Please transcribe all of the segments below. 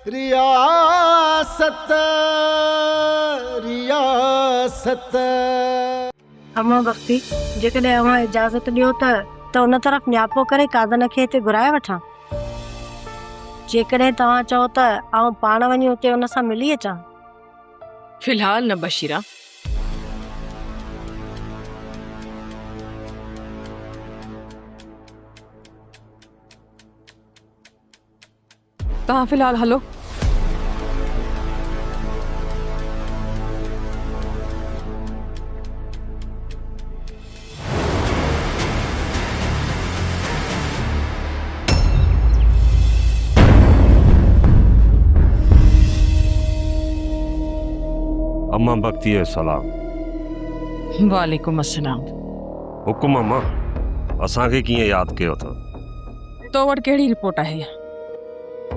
रियासत रियासत। अम्मा भक्ति जेकॾहिं अव्हां इजाज़त ॾियो त उन तरफ़ न्यापो करे कादन खे हिते घुराए वठां। जेकॾहिं तव्हां चओ त आउं पाण वञी उते उन सां मिली अचां। फिलहाल न बशीरा, तव्हां फिलहाल हलो। अम्मा भक्ति सलाम। वालेकुम अस्सलाम। हुकुम अम्मा, असांखे कीअं यादि कयो अथव? तो वटि कहिड़ी रिपोर्ट आहे?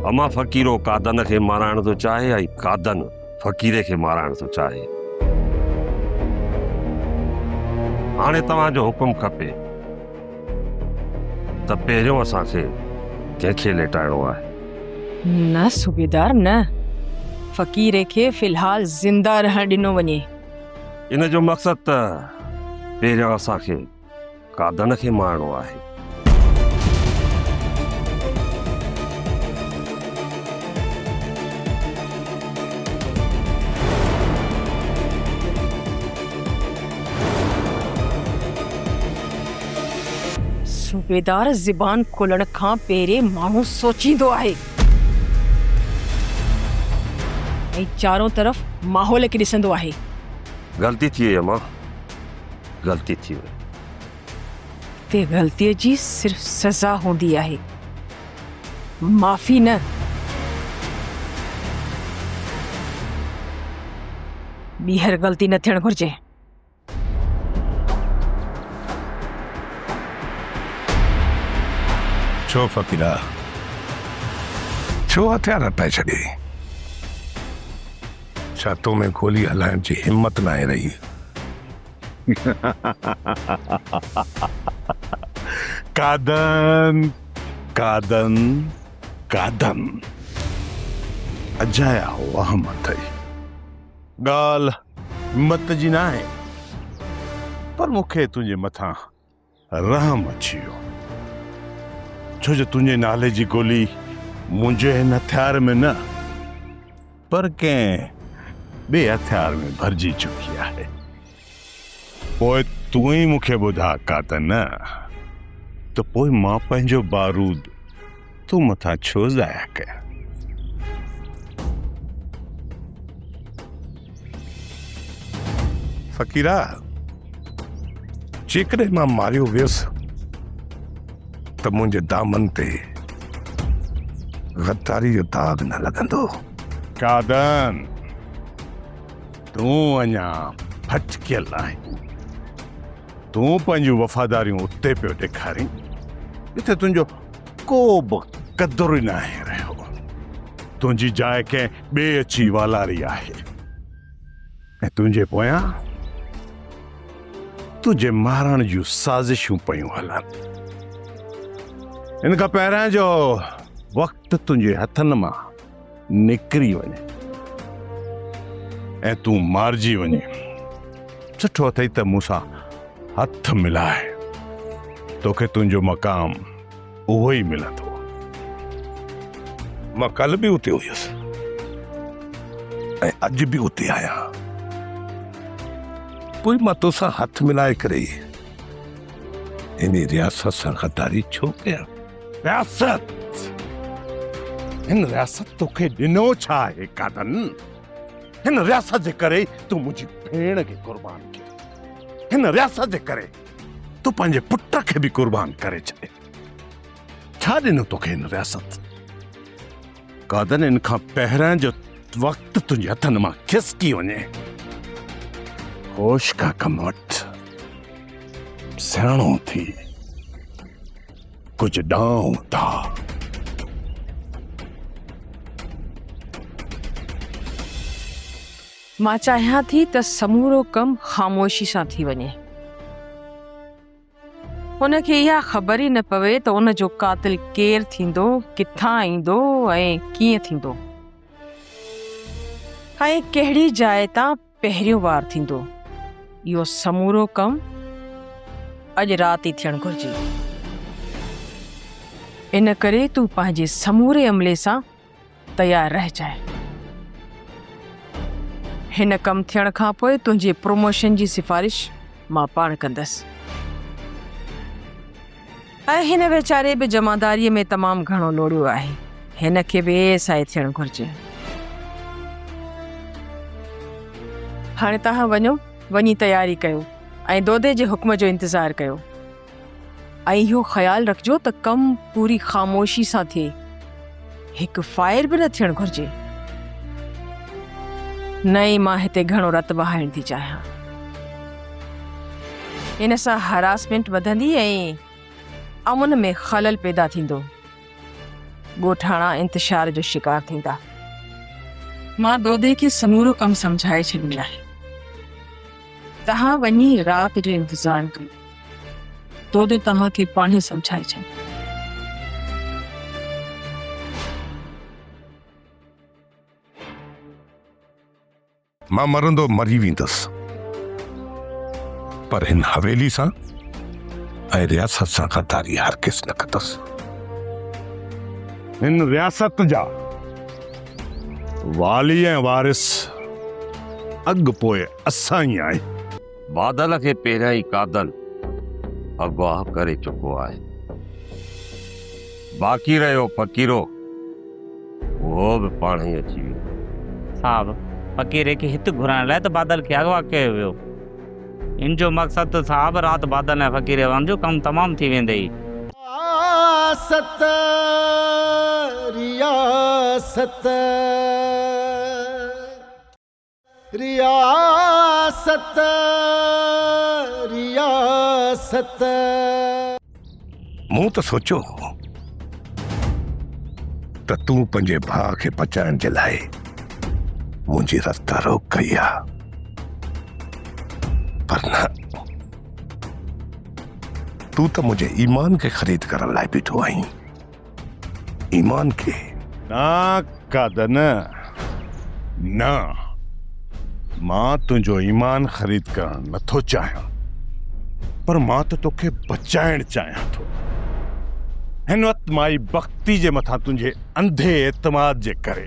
अम्मा फ़क़ीरो कादन खे माराइण थो चाहे ऐं कादन फ़क़ीरे खे माराइण थो चाहे। हाणे तव्हांजो हुकुम खपे त पहिरियों असांखे कंहिंखे लेटाइणो आहे। न सूबेदार न, फ़क़ीरे खे फिलहाल ज़िंदा रहण ॾिनो वञे। इन जो मक़सदु त पहिरियों असांखे कादन खे मारणो आहे। सूबेदार ज़बान खोलण खां पहिरें माण्हू सोचींदो आहे ऐं चारों तरफ़ माहौल खे ॾिसंदो आहे। ग़लती थी वई अम्मा, ग़लती थी वई। ते ग़लतीअ जी सिर्फ़ सज़ा हूंदी आहे, माफ़ी न। ॿीहर ग़लती न थियण घुर्जे। छो फ़क़ीरा, छो हथियार पाए छॾे? छा तो में गोली हलाइण जी हिम्मत न आहे रही? कादन कादन कादन अजाया वहम अथई। ॻाल्हि हिम्मत जी न आहे, पर मूंखे तुंहिंजे मथां रहम अची वियो, छो जो तुंहिंजे नाले जी गोली मुंहिंजे हिन हथियार में न पर कंहिं ॿिए हथियार में भरिजी चुकी आहे। पोइ तूं ई मूंखे ॿुधा कादन, त पोइ मां पंहिंजो बारूद तूं मथां छो ज़ाया कयां? फ़क़ीरा, जेकॾहिं मां मारियो वियुसि त मुंहिंजे दामन ते गद्दारी जो दाग न लॻंदो। कादन, तूं अञा भटकियल आहीं। तूं पंहिंजूं वफ़ादारियूं उते पियो ॾेखारीं जिथे तुंहिंजो को बि क़दुरु ई न आहे रहियो। तुंहिंजी जाइ कंहिं ॿिए अची वालारी आहे ऐं तुंहिंजे पोयां तुंहिंजे मारण जूं साज़िशूं पयूं हलनि। इन खां पहिरियां जो वक़्तु तुंहिंजे हथनि मां निकिरी वञे ऐं तूं मारिजी वञे, सुठो अथई त मूंसां हथ मिलाए, तोखे तुंहिंजो मक़ाम उहो ई मिलंदो। मां कल्ह बि उते हुयुसि ऐं अॼु बि उते आहियां। पोइ मां तोसां हथ मिलाए करे इन रियासत सां गद्दारी छो कयां? रियासत, हिन रियासत तोखे ॾिनो छा आहे कादन? हिन रियासत जे करे तूं मुंहिंजी भेण खे क़ुर्बान कयो। हिन रियासत जे करे तूं पंहिंजे पुट खे बि क़ुर्बान करे छॾे। छा ॾिनो तोखे हिन रियासत? कादन, इन खां पहिरियां जो वक़्तु तुंहिंजे हथनि मां खिसकी वञे, होश का कम वठ, सियाणो थी, कुछ ॾांहुं था। मां चाहियां थी त समूरो कम ख़ामोशी सां थी वञे। हुनखे इहा ख़बर ई न पवे त उन जो कातिल केरु थींदो, किथां ईंदो ऐं कीअं थींदो। ऐं कहिड़ी जाइ तां पहिरियों बार थींदो इहो समूरो कमु अॼु राति ई थियणु घुरिजे। इन करे तूं पंहिंजे समूरे अमले सां तयारु रहिजांइ। हिन कमु थियण खां पोइ तुंहिंजे प्रमोशन जी सिफ़ारिश मां पाण कंदसि। ऐं हिन वीचारे बि जमादारीअ में तमामु घणो लोड़ियो आहे, हिन खे बि एसाए थियणु घुरिजे। हाणे तव्हां वञो, वञी तयारी कयो ऐं दोदे जे हुक्म जो इंतज़ारु कयो। ऐं इहो ख़्यालु रखिजो त कमु पूरी ख़ामोशी सां थिए, हिकु फायर बि न थियणु घुरिजे। न ई मां हिते घणो रत बहाइण थी चाहियां। इन सां हरासमेंट वधंदी ऐं अमन में ख़लल पैदा थींदो। ॻोठाणा इंतिशार जो शिकार थींदा। मां दोदे खे समूरो कमु सम्झाए छॾियो आहे। तव्हां वञी राति जो इंतज़ारु कयो, दोदे तव्हांखे पाण ई सम्झाए छॾ। मां मरंदो मरी वेंदुसि, पर हिन हवेली सां ऐं रियासत सां गद्दारी हरगिज़ न कंदुसि। हिन रियासत जा वाली ऐं वारिस अॻु पोइ असां ई आहियूं। बादल खे पहिरियां ई कादन अगवाह करे चुको आहे। बाक़ी रहियो फ़कीरो, उहो बि पाण ई अची वियो। साहब, फ़कीर खे हिते घुराइण लाइ त बादल खे अगवा कयो वियो। इन जो मक़सदु साहब राति बादल ऐं फ़कीर जो कमु तमामु थी वेंदई। सत रियासत रियासत रियासत। मूं त सोचियो त तूं पंहिंजे भाउ खे बचाइण जे लाइ मुंहिंजी रस्ता रोक कई आहे, पर न, तूं त मुंहिंजे ईमान खे ख़रीद करण लाइ बीठो आहीं। ईमान खे ना कादन, न, मां तुंहिंजो ईमान ख़रीद करण नथो चाहियां, पर मां त तोखे बचाइण चाहियां थो। हिन वक़्तु माई बख्ती जे मथां तुंहिंजे अंधे एतमाद जे करे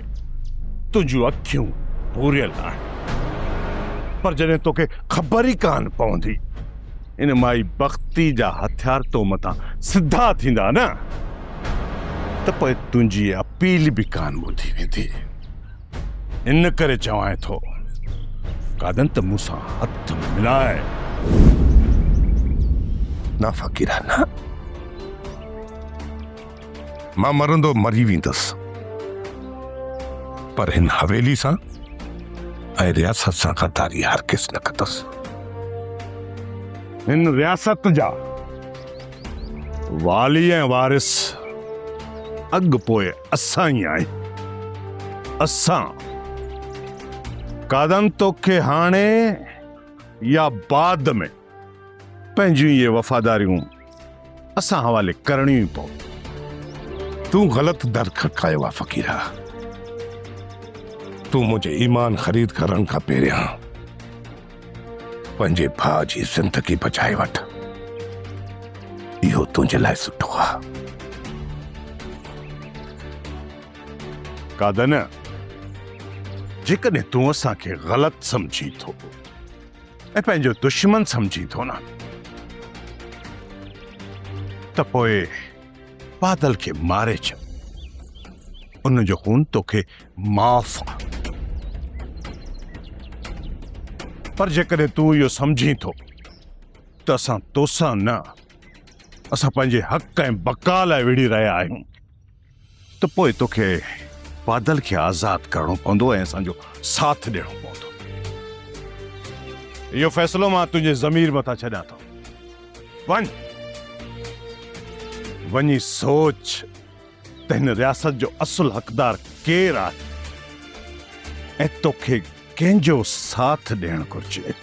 तुंहिंजूं अखियूं पूरियल आहिनि, पर जॾहिं तोखे ख़बर ई कान पवंदी इन माई बख्ती जा हथियार तो मथां सिधा थींदा न, त पोइ तुंहिंजी अपील बि कान ॿुधी वेंदी। इन करे चवां थो, कादन त मूंसां हथ मिलाए। ना फ़कीरा न, मां मरंदो मरी वेंदुसि, पर हिन हवेली सां ऐं रियासत सां गद्दारी हरगिज़ न कंदुसि। हिन रियासत जा वाली ऐं वारिस अॻु पोइ असां ई आहियूं। असां कादन तोखे हाणे या बाद में पंहिंजूं इहे वफ़ादारियूं असां हवाले करणियूं ई पवंदियूं। तूं ग़लति दर खटकायो आहे फ़कीरा। तूं मुंहिंजे ईमान ख़रीद करण खां पहिरियां पंहिंजे भाउ जी ज़िंदगी बचाए वठ, इहो तुंहिंजे लाइ सुठो आहे। कादन, जेकॾहिं तूं असांखे ग़लति सम्झी थो ऐं पंहिंजो दुश्मन सम्झी थो न, त पोइ बादल खे मारे छॾ, उन जो खून तोखे माफ़ आहे। पर जेकॾहिं तूं इहो सम्झी थो त असां तोसां न, असां पंहिंजे हक़ ऐं बका लाइ विड़ी रहिया आहियूं, त पोइ तोखे बादल खे आज़ादु करणो पवंदो ऐं असांजो साथ ॾियणो पवंदो। इहो फ़ैसिलो मां तुंहिंजे ज़मीर मथां छॾियां थो। वञी सोच त हिन रियासत जो असुल हक़दार केरु आहे ऐं तोखे कंहिंजो साथ ॾियणु घुरिजे।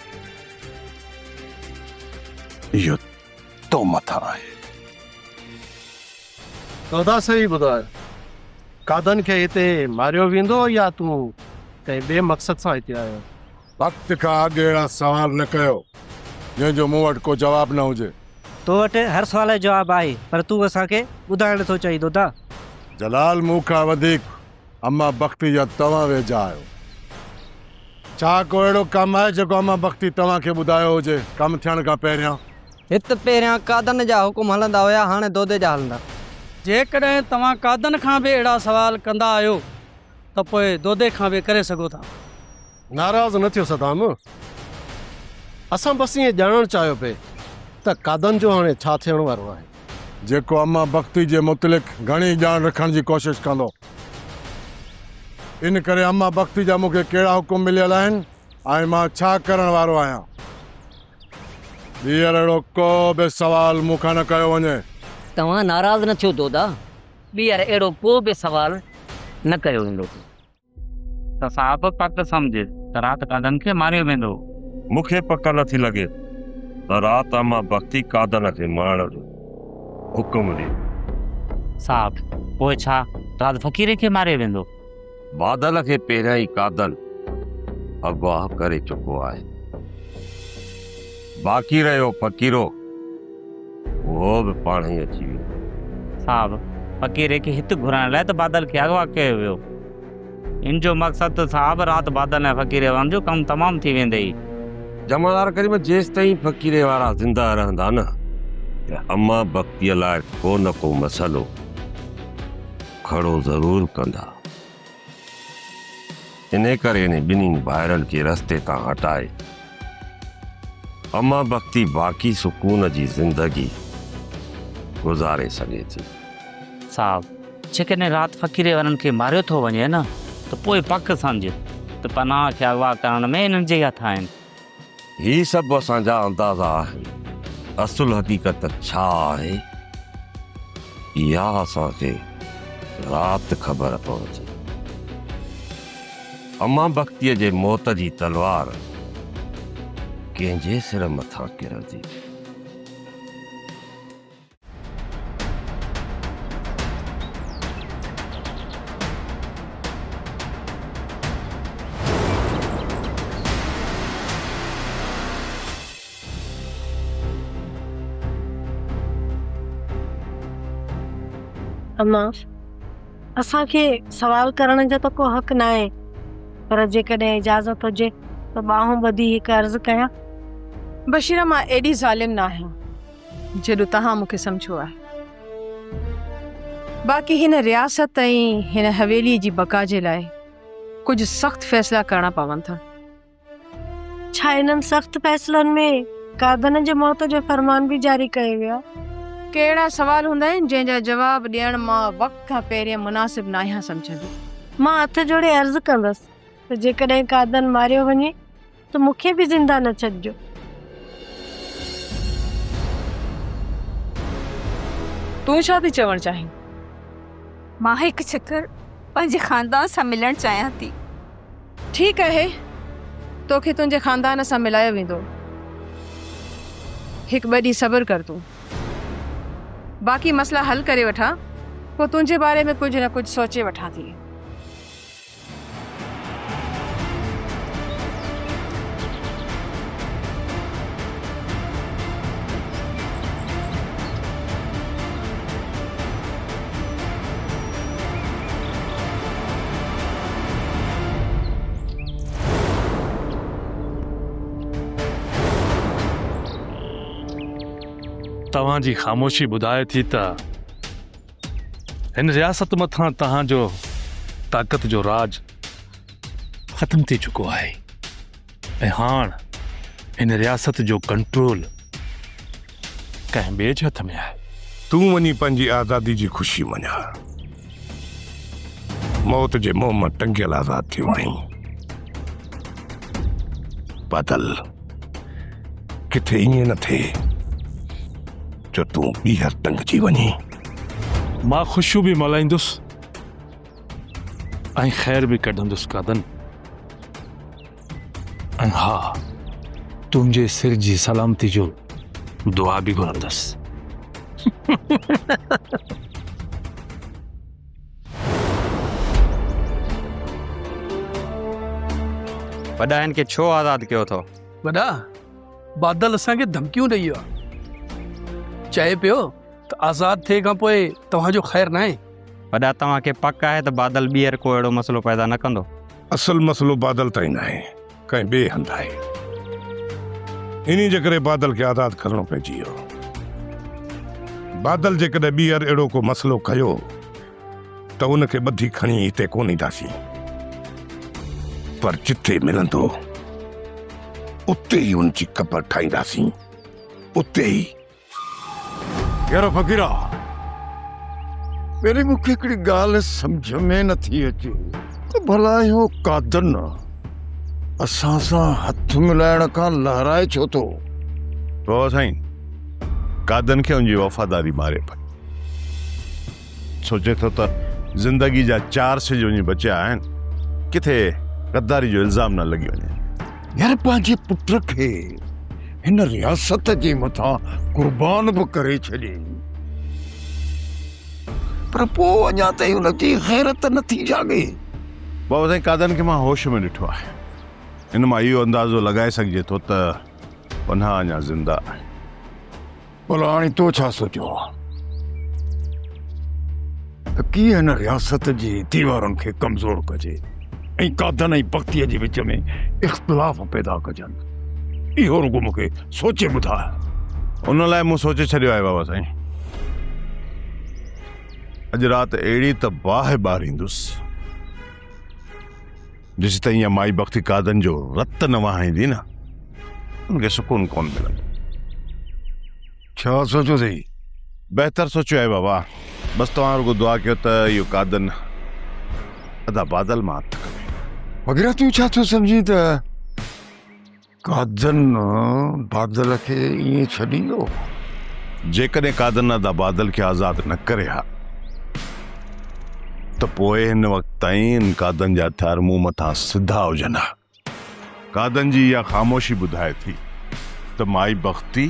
इहो तो मथां आहे। सही ॿुधाए, कादन खे हिते मारियो वेंदो या तूं कंहिं ॿिए मक़सद सां हिते आयो आहियां। वक़्त खां अॻु अहिड़ा सवाल न कयो जंहिंजो मूं वटि को जवाबु न हुजे। तो वटि हर सुवाल जो जवाबु आहे, पर तूं असांखे ॿुधाइण नथो चाहीं दोदा। जलाल मूं खां वधीक अम्मा बख्ती जा तव्हां वेझा आहियो। छा को अहिड़ो कमु आहे जेको अम्मा बख्ती तव्हांखे ॿुधायो हुजे कमु थियण खां पहिरियां? हिते पहिरियां कादन जा हुकुम हलंदा हुया, हाणे दोदे जा हलंदा। जेकॾहिं तव्हां कादन खां बि अहिड़ा सवाल कंदा आहियो त पोइ दोदे खां बि करे सघो था। नाराज़ न थियो सदाम, असां बसि ईअं ॼाणणु चाहियो पिए त कादन जो हाणे छा थियण वारो आहे। जेको अम्मा बख्ती जे मुतलिक़ घणी ॼाण रखण जी कोशिश कंदो। इन करे अम्मा बख्ती जा मूंखे कहिड़ा हुकुम मिलियल आहिनि ऐं मां छा करण वारो आहियां, ॿीहर अहिड़ो को बि सवाल मूंखां न कयो वञे। तव्हां नाराज़ न थियो दोदा, ॿीहर अहिड़ो को बि सवाल न कयो वेंदो। त साहब पक सम्झे त राति कादन खे मारियो वेंदो। मूंखे पक नथी लॻे त राति अम्मा बख्ती कादन खे मारण जो हुकुम ॾिनो। साहब पोइ छा राति फ़क़ीर खे मारियो वेंदो? बादल खे पहिरियां ई कादन अगवाह करे चुको आहे। बाक़ी रहियो फ़क़ीरो, उहो बि पाण ई अची वियो। साहब फ़क़ीर खे हिते घुराइण लाइ त बादल खे अगवा कयो वियो। इन जो मक़सदु साहब राति बादल ऐं फ़क़ीर वारनि जो कमु तमामु थी वेंदई। जमादार करीम जेसि ताईं फ़क़ीर वारा ज़िंदा रहंदा न, त अम्मा बख्तीअ लाइ को न को मसइलो खड़ो ज़रूरु कंदा। इन करे इन ॿिन्हिनि भाइरनि खे रस्ते तां हटाए अम्मा बख्ती बाक़ी सुकून जी ज़िंदगी गुज़ारे सघे थी। साहब जेकॾहिं राति फ़क़ीर वारनि खे मारियो थो वञे न, त पोइ पक सम्झ त पनाह खे अगवा करण में इन्हनि जे हथ आहिनि। ही सभु असांजा अंदाज़ा आहिनि। असुल हक़ीक़त छा आहे इहा असांखे राति ख़बर पवंदी। अम्मा बख्तीअ जे मौत जी तलवार कंहिंजे सिर मथां किरंदी। अम्मा, असांखे सवाल करण जो त को हक़ न आहे, पर जेकॾहिं इजाज़त हुजे त ॿाहूं ॿधी हिकु अर्ज़ु कयां। बशीरा, मां एॾी ज़ालिम न आहियां जेॾो तव्हां मूंखे सम्झो आहे। बाक़ी हिन रियासत ऐं हिन हवेलीअ जी बका जे लाइ कुझु सख़्तु फ़ैसिला करणा पवनि था। छा इन्हनि सख़्तु फ़ैसिलनि में कादन जे मौत जो फरमान बि जारी कयो वियो? कहिड़ा सवाल हूंदा आहिनि जंहिंजा जवाब ॾियण मां वक़्त खां पहिरियों मुनासिब न आहियां सम्झंदी। मां हथ जोड़े अर्ज़ु कंदसि त जेकॾहिं कादन मारियो वञे त मूंखे बि ज़िंदा न छॾिजो। तूं छा थी चवणु चाहीं? मां हिकु चक्कर पंहिंजे ख़ानदान सां मिलणु चाहियां थी। ठीकु आहे, तोखे तुंहिंजे ख़ानदान सां मिलायो वेंदो। हिकु ॿ ॾींहुं सब्र कर तूं, बाक़ी मसला हल करे वठां, पोइ तुंहिंजे बारे में कुझु न कुझु सोचे वठां थी। तव्हांजी ख़ामोशी ॿुधाए थी त हिन रियासत मथां तव्हांजो ताक़त जो राज ख़तम थी चुको आहे ऐं हाणे हिन रियासत जो कंट्रोल कंहिं ॿिए जे हथ में आहे। तूं वञी पंहिंजी आज़ादी जी ख़ुशी मञा। मौत जे मोह मां टंगियल आज़ाद थियो आहीं। बादल किथे ईअं न थिए जो तूं ॿीहर टंगजी वञी। मां ख़ुशियूं बि मल्हाईंदुसि ऐं ख़ैर बि कढंदुसि कादन। ऐं हा, तुंहिंजे सिर जी सलामती जो दुआ बि घुरंदुसि। वॾा इनखे छो आज़ादु कयो अथव? वॾा बादल असांखे धमकियूं ॾेई वियो आहे, चए पियो त आज़ादु थिए खां पोइ तव्हांजो ख़ैरु न आहे। वॾा तव्हांखे पक आहे त बादल ॿीहर को अहिड़ो मसइलो पैदा न कंदो? असल मसलो बादल ताईं न आहे, कंहिं ॿिए हंधि आहे। इन्ही जे करे बादल खे आज़ादु करणो पइजी वियो। बादल जेकॾहिं ॿीहर अहिड़ो को मसइलो कयो त उनखे ॿधी खणी हिते कोन ईंदासीं, पर जिथे मिलंदो उते ई उनजी कबर ठाहींदासीं, उते ई। यार फ़क़ीरा, पहिरीं मूंखे हिकिड़ी ॻाल्हि सम्झ में नथी अचे त भला इहो कादन असां सां हथ मिलाइण खां लहराए छो थो? बाबा साईं, कादन खे उनजी वफ़ादारी मारे पई। सोचे थो त ज़िंदगी जा 4 सिज वञी बचिया आहिनि, किथे गद्दारी जो इल्ज़ाम न लॻी वञे। यार पंहिंजे पुट खे हिन रियासत जे मथां कुर्बान बि करे छॾियईं, पर पोइ अञा ताईं उनजी ग़ैरत नथी जागे। बाबा साईं, कादन खे मां होश में ॾिठो आहे। इन मां इहो अंदाज़ो लॻाए सघिजे थो त पन्हा अञा ज़िंदा आहे। भला हाणे तो छा सोचियो आहे त कीअं हिन रियासत जी दीवारुनि खे कमज़ोर कजे ऐं कादन ऐं बख्तीअ जे विच में इख़्तिलाफ़ पैदा कजनि? इहो रुगो मूंखे सोचे ॿुधाए। उन लाइ मूं सोचे छॾियो आहे बाबा साईं। अॼु राति अहिड़ी त बाहि ॿारींदुसि जेसि ताईं इहा माई बख्ती कादन जो रत न वहाईंदी न, उनखे सुकून कोन मिलंदो। छा सोचो अथई? बहितर सोचियो आहे बाबा। बसि तव्हां रुगो दुआ कयो त इहो कादन अदा बादल मां हथ करे। वग़ैरह तूं छा थो सम्झी त कादन बादल खे ईअं छॾींदो? जेकॾहिं कादन अदा बादल खे आज़ादु न करे हा त पोइ हिन वक़्त ताईं कादन जा हथियार मूं मथां सिधा हुजनि हा। कादन जी इहा ख़ामोशी ॿुधाए थी त माई बख्ती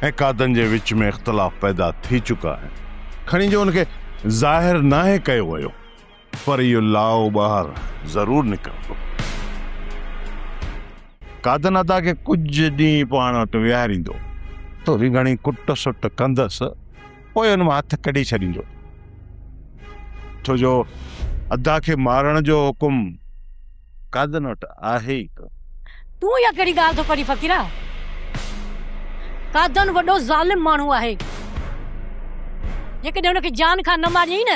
ऐं कादन जे विच में इख़्तिलाफ़ पैदा थी चुका आहिनि। खणी जो उनखे ज़ाहिर नाहे कयो वियो, पर इहो लाओ ॿाहिरि ज़रूर निकिरंदो। कादन अदा खे कुझु ॾींहं पाण वटि विहारींदो, थोरी घणी कुट सुट कंदसि, पोइ हुन मां हथ कढी छॾींदो। छो जो अदा खे मारण जो हुकुम कादन वटि आहे ई त। तूं इहा कहिड़ी ॻाल्हि थो करी फ़क़ीरा? कादन वॾो ज़ालिम माण्हू आहे। जेकॾहिं हुनखे जान खां न मारियई न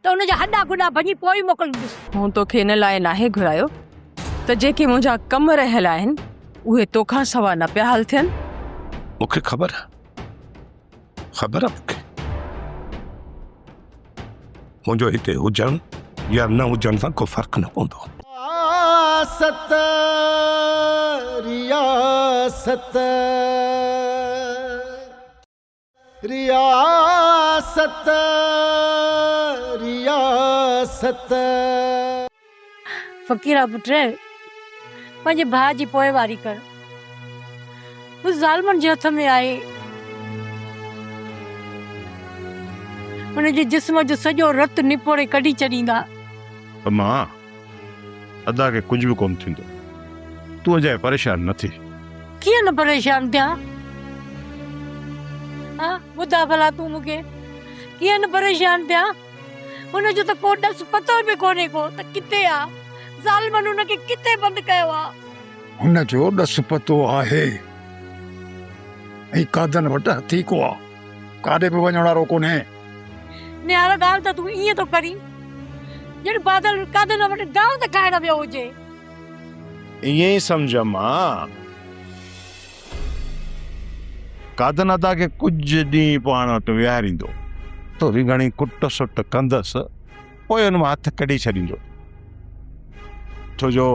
त हुनजा हॾा गुॾा भञी पोइ मोकिलींदुसि। मूं तोखे हिन लाइ नाहे घुरायो त जेके मुंहिंजा कम रहियल आहिनि उहे तोखां सवा न पिया हल थियनि। मूंखे ख़बर आहे मूंखे मुंहिंजो हिते हुजण या न हुजण सां को फ़र्क़ु न पवंदो। रियासत रियासत रियासत रियासत। फ़क़ीरा पुट, पंहिंजे भाउ जी पोइवारी कर। हू ज़ालिमनि जे हथ में आहे। हुनजे जिस्म जो सॼो रत निपोड़े कढी छॾींदा। मां अदा खे कुझु बि कोन थींदो, तूं अजाए परेशान न थी। कीअं न परेशान थियां? हा ॿुधा भला तूं मूंखे, कीअं न परेशान थियां? हुनजो त को ॾस पतो बि कोन्हे को त किथे आहे। ज़ालिमनि हुनखे किथे बंदि कयो आहे। हुनजो ॾस पतो आहे ऐं कादन वटि हथी को आहे, काॾे बि वञण वारो कोन्हे। न्यारा ॻाल्हि त तूं ईअं थो करी ॼण बादल कादन वटि दाव त खाइण वियो हुजे। ईअं ई सम्झ मां। कादन अदा खे कुझु ॾींहं पाण वटि विहारींदो, थोरी घणी कुट सुट कंदसि, पोइ हुन मां हथ कढी छॾींदो। छो जो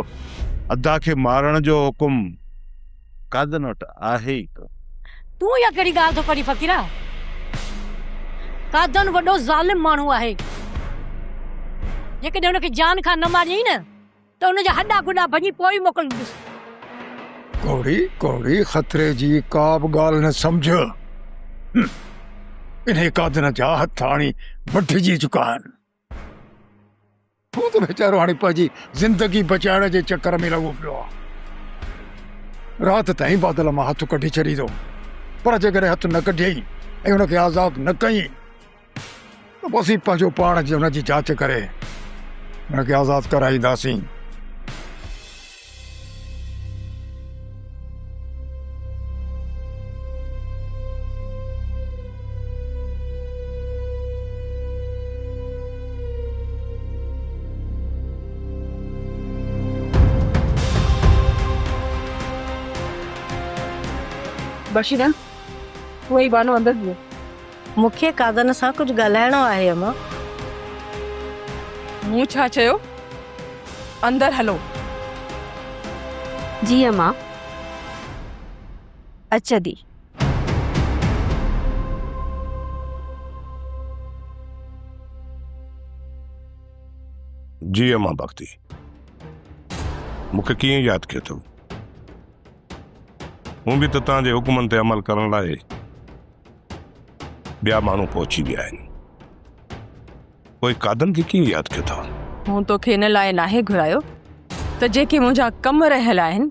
अदा खे मारण जो हुकुम कादन वटि आहे ई त। तूं इहा कहिड़ी ॻाल्हि थो करी फ़क़ीरा? कादन वॾो ज़ालिम माण्हू आहे। जेकॾहिं हुनखे जान खां न मारियई न त हुनजा हॾा गुॾा भञी पोइ मोकिलींदुसि। कौड़ी कौड़ी ख़तरे जी का बि ॻाल्हि न सम्झ। इन कादन जा हथ हाणे वढिजी चुका आहिनि। तूं त वीचारो हाणे पंहिंजी ज़िंदगी बचाइण जे चकर में लॻो पियो आहे। राति ताईं बादल मां हथु कढी छॾींदो, पर जेकॾहिं हथु न कढियई ऐं हुनखे आज़ादु न कयईं त पोइ असीं पंहिंजो पाण जी हुनजी जांच करे हुनखे आज़ादु कराईंदासीं। बशीरा वही बानो अंदर दियो। मूंखे कादन सां कुझु ॻाल्हाइणो आहे अम्मा। मूं छा चयो? अंदर हलो। जी अम्मा। अच्छा दी। जी अम्मा भक्ति, मूंखे कीअं यादि कयो अथव? मूं बि त तव्हांजे हुकुमनि ते अमल करण लाइ ॿिया माण्हू पहुची विया आहिनि। पोइ कादन खे कीअं यादि कयो अथव? मूं तोखे हिन लाइ नाहे घुरायो त जेके मुंहिंजा कम रहियल आहिनि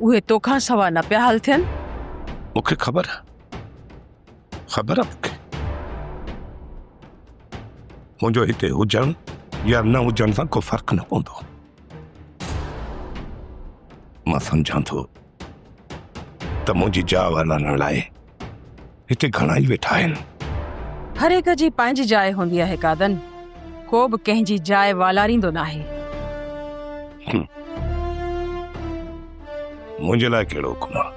उहे तोखां सवा न पिया हल थियनि। मूंखे ख़बर आहे मूंखे मुंहिंजो हिते हुजणु या न हुजण सां को फ़र्क़ु न पवंदो। मां सम्झां थो त मुंहिंजी जाइ हलाइण लाइ हिते घणा ई वेठा आहिनि। हर एक जी पंहिंजी जाइ हूंदी आहे कादन, को बि कंहिंजी जाइ वालारींदो नाहे। मुंहिंजे लाइ कहिड़ो हुकुम आहे?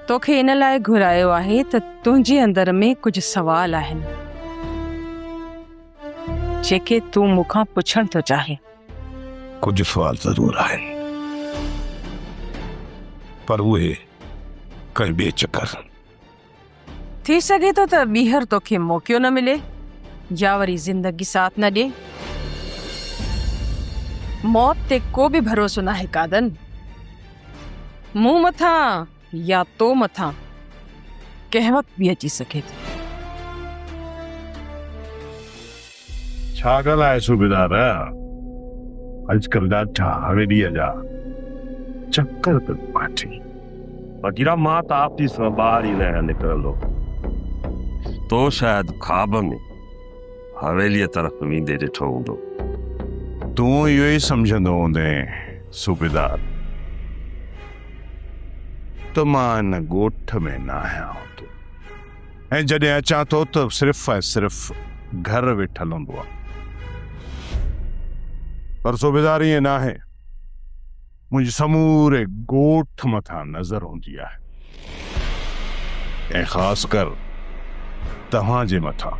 तोखे इन लाइ घुरायो आहे त तुंहिंजे अंदर में कुझु सवाल आहिनि जेके तूं मूंखां पुछण थो चाहे। कुझु सुवाल ज़रूर आहिनि, पर उहे कंहिं ॿिए चकर। थी सघे थो त ॿीहर तोखे मौक़ो न मिले या वरी ज़िंदगी साथ न ॾे। मौत ते को बि भरोसो नाहे कादन। मूं मथां या तो मथां कंहिं वक़्तु बि अची सघे थी। छा ॻाल्हि आहे सूबेदार? अॼुकल्ह ॾाढा हवेलीअ जा चक्कर पियो पाठी। फकीरा मां त ऑफिस में ॿाहिरि ई न निकिरंदो। तो शायदि ख्वाब में हवेलीअ तरफ़ वेंदे ॾिठो हूंदो। तूं इहो ई सम्झंदो हूंदे सूबेदार त मां हिन ॻोठ में न आहियां हूंदो, ऐं जॾहिं अचां थो त सिर्फ़ु ऐं सिर्फ़ु घर वेठल हूंदो आहे। पर सूबेदार ईअं न आहे, मुंहिंजे समूरे ॻोठ मथां नज़र हूंदी आहे, ऐं ख़ासि कर तव्हांजे मथां।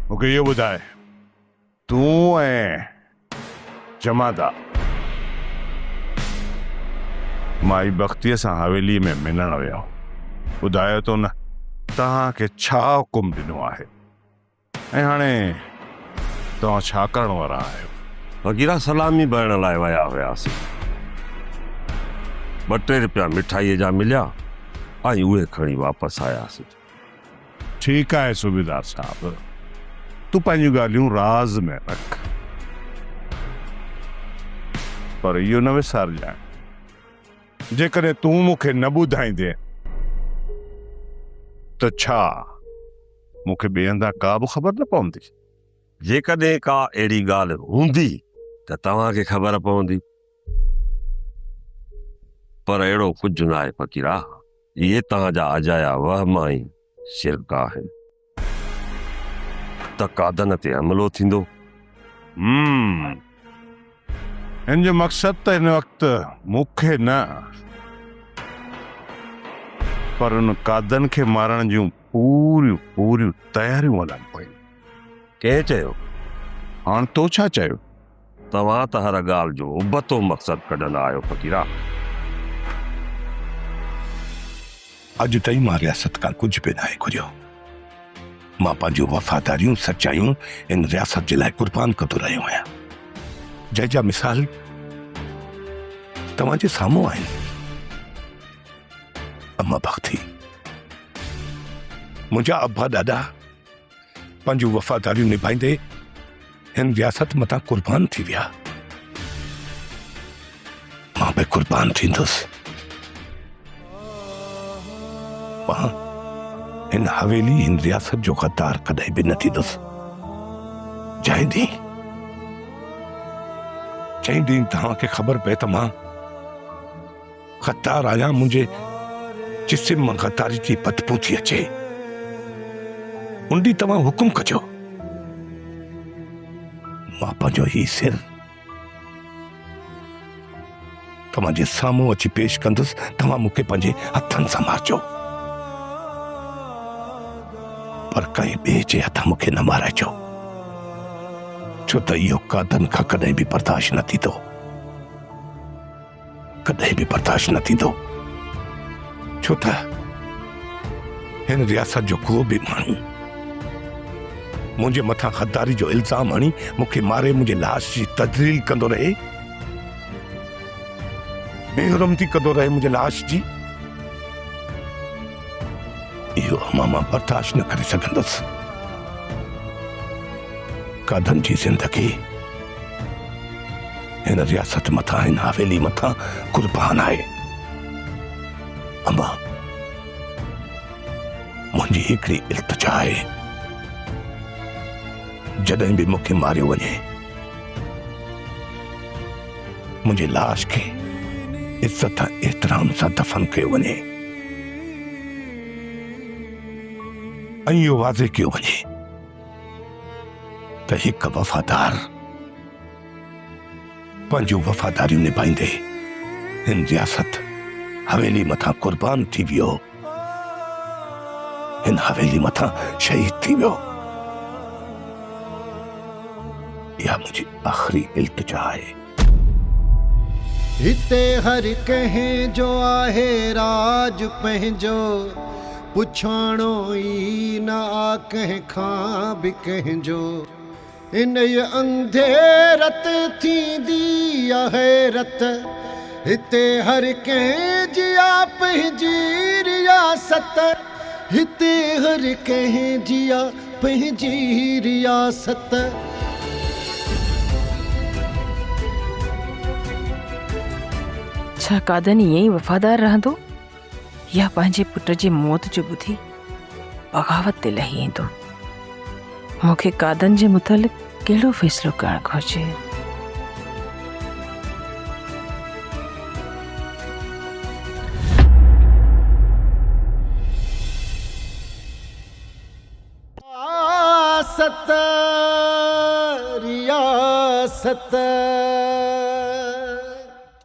मूंखे इहो ॿुधाए, तूं ऐं जमादार माई बख़्तीअ सां हवेलीअ में मिलण विया, ॿुधायो तो न तव्हांखे छा हुकुम ॾिनो आहे, ऐं हाणे तव्हां छा करण वारा आहियो? फकीरा सलामी भरण लाइ विया हुआसीं। 2-3 रुपया मिठाईअ जा मिलिया ऐं उहे खणी वापसि आयासीं। ठीकु आहे सूबेदार साहब, तूं पंहिंजूं ॻाल्हियूं राज़ में रख, पर इहो न विसारजांइ, जेकॾहिं तूं मूंखे न ॿुधाईंदे त छा मूंखे ॿिए हंधा का बि ख़बर न पवंदी? जेकॾहिं का अहिड़ी ॻाल्हि हूंदी त तव्हांखे ख़बर पवंदी, पर अहिड़ो कुझु न आहे फकीरा। इहे तव्हांजा अजाया वहम ऐं शिरक आहिनि। त कादन ते हमिलो थींदो। हिन जो मक़सदु त हिन वक़्तु मूंखे न, पर हुन कादन खे मारण जूं पूरियूं तयारियूं हलनि पयूं। कंहिं चयो? हाणे तो छा चयो? तव्हां त हर ॻाल्हि जो उबतो मक़सदु कढंदा आहियो फकीरा। अॼु ताईं मां रियासत खां कुझु बि नाहे घुरियो। मां पंहिंजूं वफ़ादारियूं सचायूं इन रियासत जे लाइ क़ुर्बान कंदो रहियो आहियां, जंहिंजा मिसाल तव्हांजे साम्हूं आहिनि। अम्मा बख़्ती, मुंहिंजा अब्बा ॾाॾा पंहिंजूं वफ़ादारियूं निभाईंदे हिन रियासत मतां कुर्बान थी विया मां बि कुर्बान थींदुसि मां हिन हवेली हिन रियासत जो गद्दार कॾहिं बि न थींदुसि चई ॾींहुं तव्हांखे ख़बर पए त मां गद्दार आहियां मुंहिंजे जिस्म मां गद्दारी जी बदबू थी अचे उन ॾींहुं तव्हां हुकुम कजो मां पंहिंजो ही सिर तव्हां जे साम्हूं अची पेश कंदुसि तव्हां मूंखे पंहिंजे हथनि सां मारजो पर कंहिं ॿिए जे हथ मूंखे न माराइजो छो त इहो कादन खां कॾहिं बि बर्दाश्त न थींदो कॾहिं बि बर्दाश्त न थींदो छो त हिन रियासत जो को बि माण्हू मुंहिंजे मथां गद्दारी जो इल्ज़ाम हणी मूंखे मारे मुंहिंजे लाश जी तजलील कंदो रहे बेहरमती कंदो रहे मुंहिंजे लाश जी इहो मां बर्दाश्त न करे सघंदुसि कादन जी जिंदगी हिन रियासत मथां हिन हवेली मथां कुर्बान आहे अम्मा मुंहिंजी हिकिड़ी इल्तिजा आहे जॾहिं बि मूंखे मारियो वञे मुंहिंजे लाश खे इज्जत एहतराम सां दफ़न कयो वञे ऐं इहो वाज़े कयो वञे त हिकु वफ़ादार पंहिंजूं वफ़ादारियूं निभाईंदे हिन रियासत हवेली मथां कुर्बान थी वियो हिन हवेली मथां शहीद थी वियो इहा मुंहिंजी आख़िरी इल्तिजा आहे हिते हर कंहिं जो आहे राज पंहिंजो पुछाणो ई न आ कंहिं खां बि कंहिंजो इन अंधेरत थींदी आहे रत हिते हर कंहिं जी आ पंहिंजी रियासत हिते हर कंहिं जी आ पंहिंजी रियासत छा कादन ईअं ई वफ़ादार रहंदो या पंहिंजे पुट जी मौत जो ॿुधी बग़ावत ते लही ईंदो मूंखे कादन जे मुतलिक़ कहिड़ो फ़ैसिलो करणु घुरिजे रियासत